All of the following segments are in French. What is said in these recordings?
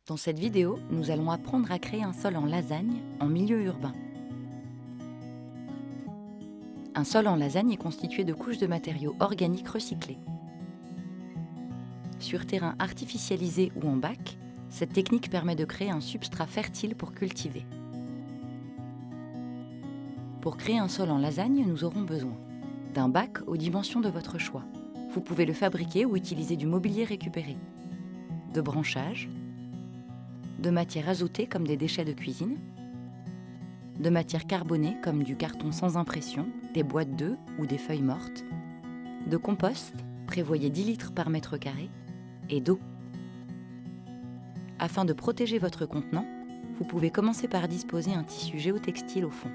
Dans cette vidéo, nous allons apprendre à créer un sol en lasagne en milieu urbain. Un sol en lasagne est constitué de couches de matériaux organiques recyclés. Sur terrain artificialisé ou en bac, cette technique permet de créer un substrat fertile pour cultiver. Pour créer un sol en lasagne, nous aurons besoin d'un bac aux dimensions de votre choix. Vous pouvez le fabriquer ou utiliser du mobilier récupéré, de branchages, de matières azotées comme des déchets de cuisine, de matières carbonées comme du carton sans impression, des boîtes d'œufs ou des feuilles mortes, de compost, prévoyez 10 litres par mètre carré, et d'eau. Afin de protéger votre contenant, vous pouvez commencer par disposer un tissu géotextile au fond.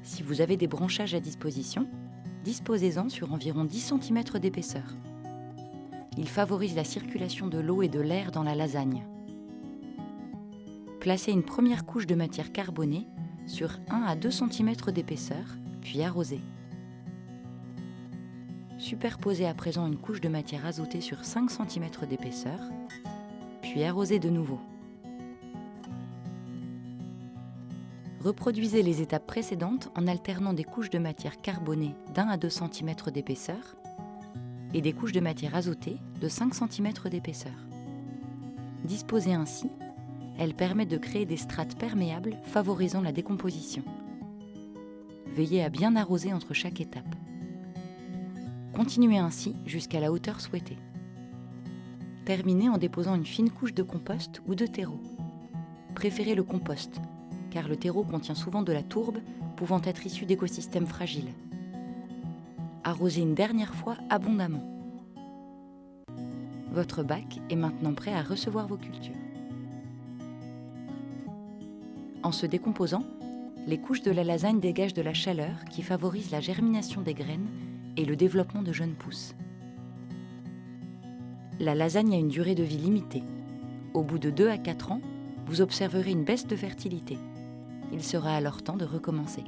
Si vous avez des branchages à disposition, disposez-en sur environ 10 cm d'épaisseur. Il favorise la circulation de l'eau et de l'air dans la lasagne. Placez une première couche de matière carbonée sur 1 à 2 cm d'épaisseur, puis arrosez. Superposez à présent une couche de matière azotée sur 5 cm d'épaisseur, puis arrosez de nouveau. Reproduisez les étapes précédentes en alternant des couches de matière carbonée d'1 à 2 cm d'épaisseur et des couches de matière azotée de 5 cm d'épaisseur. Disposées ainsi, elles permettent de créer des strates perméables favorisant la décomposition. Veillez à bien arroser entre chaque étape. Continuez ainsi jusqu'à la hauteur souhaitée. Terminez en déposant une fine couche de compost ou de terreau. Préférez le compost, car le terreau contient souvent de la tourbe pouvant être issue d'écosystèmes fragiles. Arrosez une dernière fois abondamment. Votre bac est maintenant prêt à recevoir vos cultures. En se décomposant, les couches de la lasagne dégagent de la chaleur qui favorise la germination des graines et le développement de jeunes pousses. La lasagne a une durée de vie limitée. Au bout de 2 à 4 ans, vous observerez une baisse de fertilité. Il sera alors temps de recommencer.